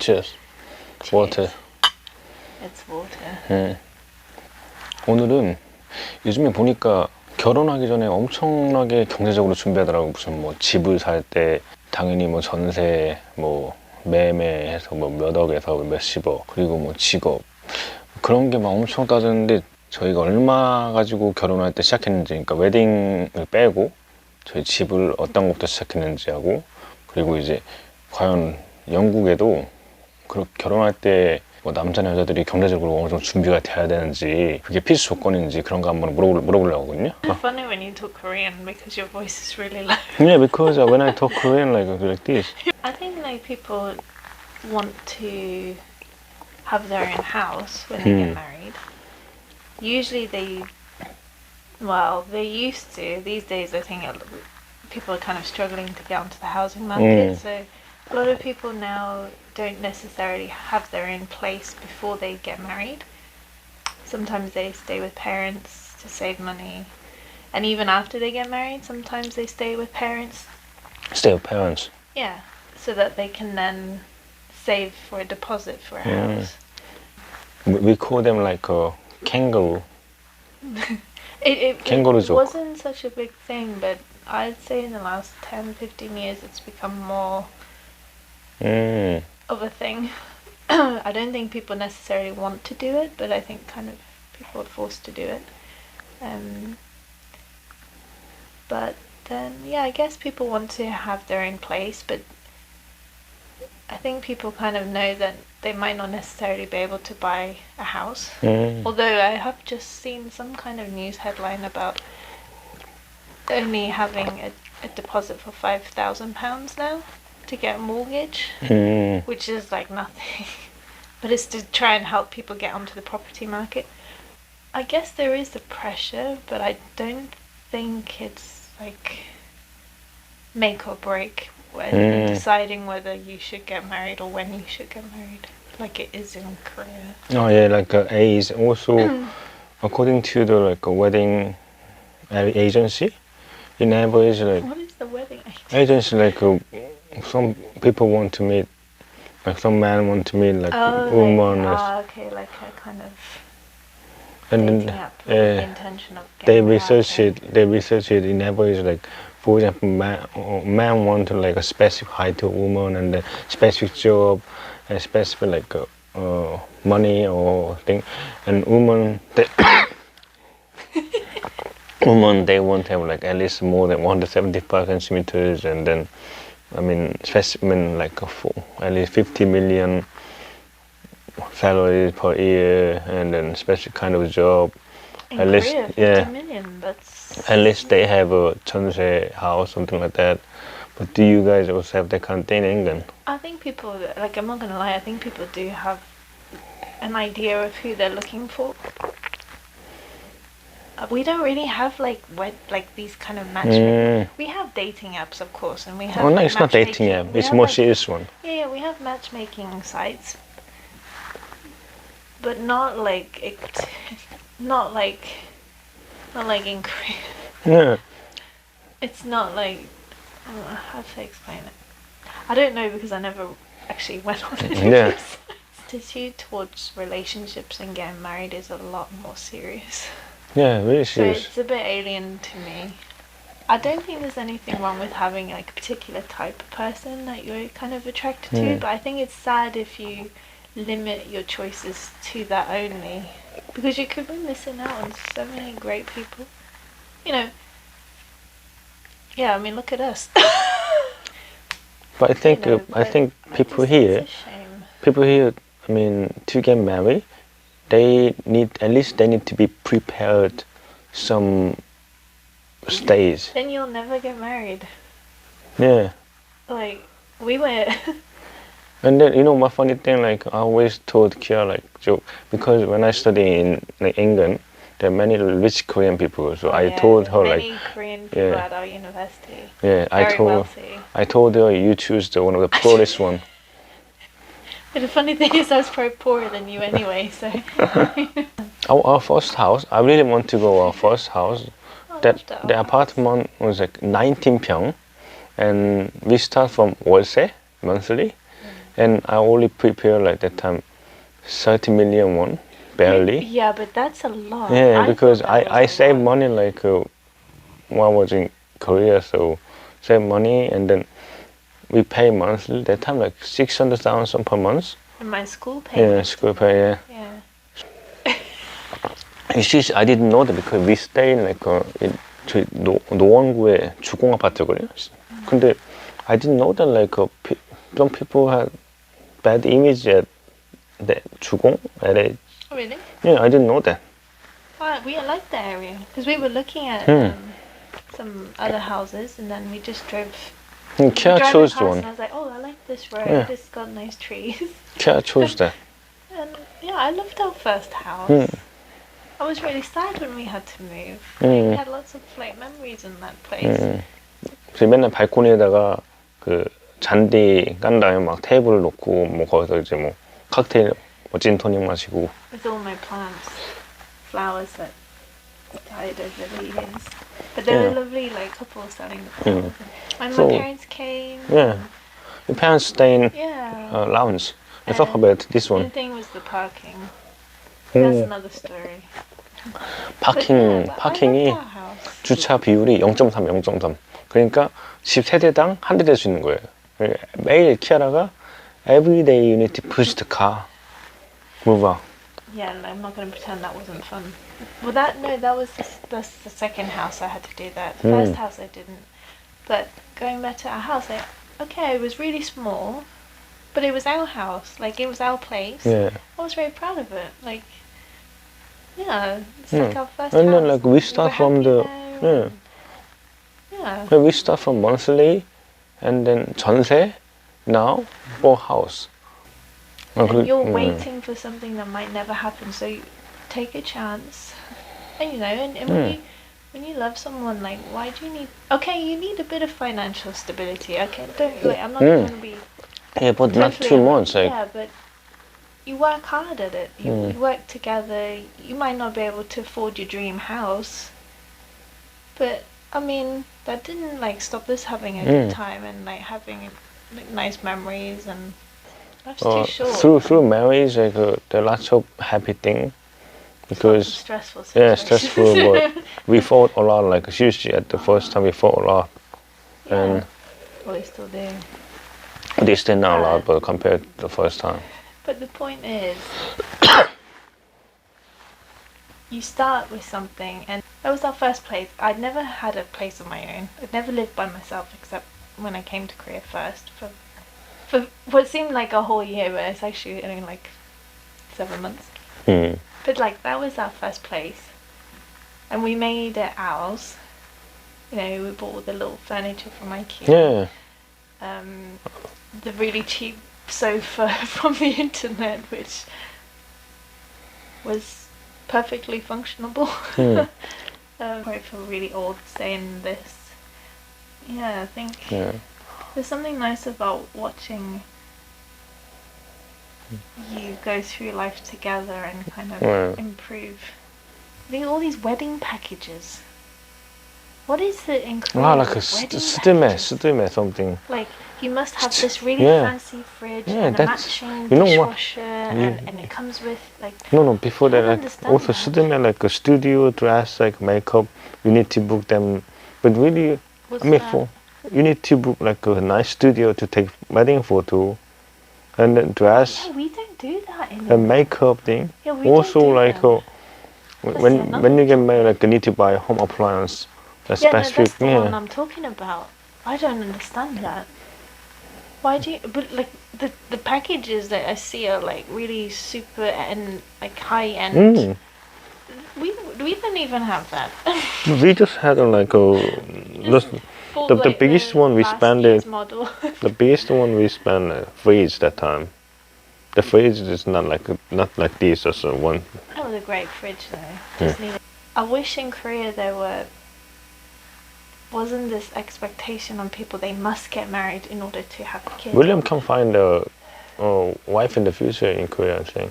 Cheers. Water. It's water. 오늘은 요즘에 보니까 결혼하기 전에 엄청나게 경제적으로 준비하더라고. 무슨 뭐 집을 살 때 당연히 뭐 전세, 뭐 매매해서 뭐 몇 억에서 몇십억, 그리고 뭐 직업 그런 게 막 엄청 따졌는데 저희가 얼마 가지고 결혼할 때 시작했는지, 그러니까 웨딩을 빼고 저희 집을 어떤 것부터 시작했는지 하고, 그리고 이제 과연 영국에도 결혼할 때 뭐 남자나 여자들이 경제적으로 어느 정도 준비가 돼야 되는지, 그게 필수 조건인지 그런 거 한번 물어보려고 하거든요. It's funny when you talk Korean because your voice is really low. Yeah, because when I talk Korean like this. I think like people want to have their own house when they get married. Usually they used to. These days I think people are kind of struggling to get onto the housing market. So a lot of people now don't necessarily have their own place before they get married. Sometimes they stay with parents to save money. And even after they get married, sometimes they stay with parents. Stay with parents. Yeah, so that they can then save for a deposit for a house. We call them like a kangaroo. It Kangaroo joke. wasn't such a big thing, but I'd say in the last 10-15 years it's become more of a thing. I don't think people necessarily want to do it, but I think kind of people are forced to do it. But then, yeah, I guess people want to have their own place, but I think people kind of know that they might not necessarily be able to buy a house. Although I have just seen some kind of news headline about only having a deposit for £5,000 now to get a mortgage, which is like nothing. But it's to try and help people get onto the property market. I guess there is the pressure, but I don't think it's like make or break when deciding whether you should get married or when you should get married, like it is in Korea. Oh yeah, like age also according to the like a wedding agency, in average like What is the wedding agency like some people want to meet, like some men want to meet like woman. Okay, like a kind of and dating then app with the intention of they getting research married. it. They research it in average like, for example, man want like a specific height of woman and a specific job, and specific like money or thing, and woman they want to have like at least more than 175 centimeters, and then I mean specimen like at least 50 million salary per year, and then specific kind of job. In at Korea, least 50 million, that's... At least they have a 전세 house, something like that. But do you guys also have that kind of thing in England? I think people, like, I'm not gonna lie, I think people do have an idea of who they're looking for. We don't really have like these kind of matchmaking. We have dating apps, of course, and we have. Oh no, it's not dating app. It's more serious one. Yeah, we have matchmaking sites, but not like in Korea. Yeah. It's not like, how to explain it? I don't know because I never actually went on it. Yeah. The attitude towards relationships and getting married is a lot more serious. Yeah, really serious. So it's a bit alien to me. I don't think there's anything wrong with having like a particular type of person that you're kind of attracted to, but I think it's sad if you limit your choices to that only, because you could be missing out on so many great people. You know, yeah, I mean, look at us. But I think people here, I mean, to get married, they need to be prepared some stage. Then you'll never get married. Yeah. Like, we were... And then, you know, my funny thing, like, I always told Kia, like, joke, because when I study in like, England, there are many rich Korean people, so I told her, many like... Korean people at our university. Yeah, wealthy. I told her, you choose one of the poorest one. But the funny thing is I was probably poorer than you anyway, so... Our first house, I really want to go our first house. The apartment was like 19평, and we start from 월세 monthly, and I only prepare like that time 30 million won, barely. Yeah, but that's a lot. Yeah, I because thought that was I a save lot. money like when I was in Korea, so save money and then we pay monthly. That time like 600,000 per month. And my school Yeah, payments. school pay. Yeah. Yeah. You see, I didn't know that because we stay in like 저희 노원구에 주공 아파트거든요. 근데 I didn't know that like some people had bad image at the 주공 LA. Oh, really? Yeah, I didn't know that. Well, we liked the area because we were looking at some other houses, and then we just drove. Kia driving chose past, the one. and I was like, "Oh, I like this road. Yeah. It's got nice trees." Kia chose that. And yeah, I loved our first house. I was really sad when we had to move. We had lots of like memories in that place. 그래서 맨날 발코니에다가 그 잔디 깐 다음에 막 테이블을 놓고 뭐 거기서 이제 뭐 칵테일 뭐 진토닉 마시고. With all my plants, flowers that died over the years. But they were lovely, like couple selling the flowers. And So, my parents came. Yeah. Your parents stay in Yeah. lounge. Let's talk about this The one. thing was the parking. That's another story. 파킹이 But I loved our house. 주차 비율이 0.3, 0.3. 그러니까 집 세대당 한 대 될 수 있는 거예요. 매일 키아라가 every day you need to push the car, move out. Yeah, no, I'm not going to pretend that wasn't fun. Well, that's the second house I had to do that. The first house I didn't. But going back to our house, okay, it was really small, but it was our house. Like, it was our place. Yeah. I was very proud of it. Like, yeah, it's like our first And house. then like we start were from happy the there. Yeah. we start from monthly, and then 전세, now for house. And you're waiting for something that might never happen, so you take a chance. And you know, and when you love someone, like, why do you need? Okay, you need a bit of financial stability. Okay, don't like. I'm not going to be. Yeah, but not totally too much. Like, Yeah, but you work hard at it. You work together. You might not be able to afford your dream house, but I mean, that didn't like stop us having a good time and like having like nice memories, and life's too short. through marriage, like there are lots of happy things because Stressful yeah, situations. stressful. But we fought a lot. Like seriously, at the first time we fought a lot, and Well, they still do. they still now a lot, but compared to the first time. But the point is, you start with something, and that was our first place. I'd never had a place of my own. I'd never lived by myself except when I came to Korea first for what seemed like a whole year, but it's actually only like 7 months. But like that was our first place, and we made it ours. You know, we bought all the little furniture from IKEA. Yeah. The really cheap sofa from the internet, which was perfectly functionable. Probably feel really old saying this. Yeah, I think there's something nice about watching you go through life together and kind of improve. All these wedding packages. What is it in Korea? Like a 스드메 something. Like, you must have this really fancy fridge and a matching dishwasher, and it comes with like. No. Before that, like understand also that. 스드메 like a studio dress, like makeup. You need to book them, but really, you need to book like a nice studio to take wedding photo, and then dress. Yeah, we don't do that The anymore. makeup thing. Yeah, we Also, don't do like that. when you get married, like you need to buy a home appliance. Yeah, no, that's the one I'm talking about. I don't understand that. Why do you? But like the packages that I see are like really super and like high end. We don't even have that. We just had like the biggest one we spent the biggest one we spent fridge that time. The fridge is not like this or so one. That was a great fridge though. Just needed. I wish in Korea wasn't this expectation on people they must get married in order to have kids. William can find a wife in the future in Korea, I think.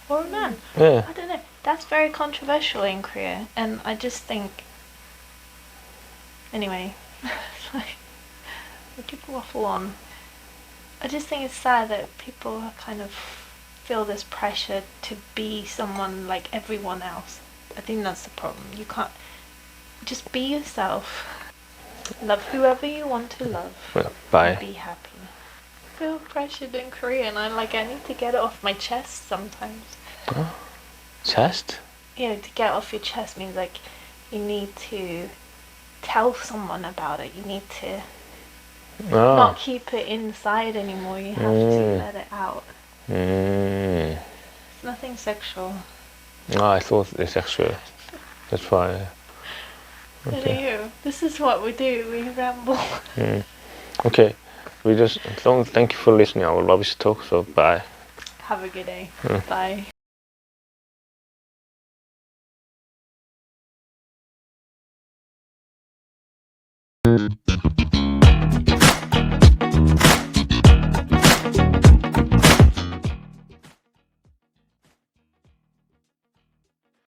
Or a man. Yeah. I don't know. That's very controversial in Korea, and I just think. Anyway, I could waffle on. I just think it's sad that people kind of feel this pressure to be someone like everyone else. I think that's the problem. You can't just be yourself. Love whoever you want to love. Well, bye. And be happy. I feel pressured in Korean. I need to get it off my chest sometimes. Chest? You know, to get off your chest means like you need to tell someone about it. You need to not keep it inside anymore. You have to let it out. It's nothing sexual. I thought it's sexual. That's why. Okay. This is what we do. We ramble. Okay. We just don't thank you for listening. Our rubbish talk. So bye. Have a good day. Bye.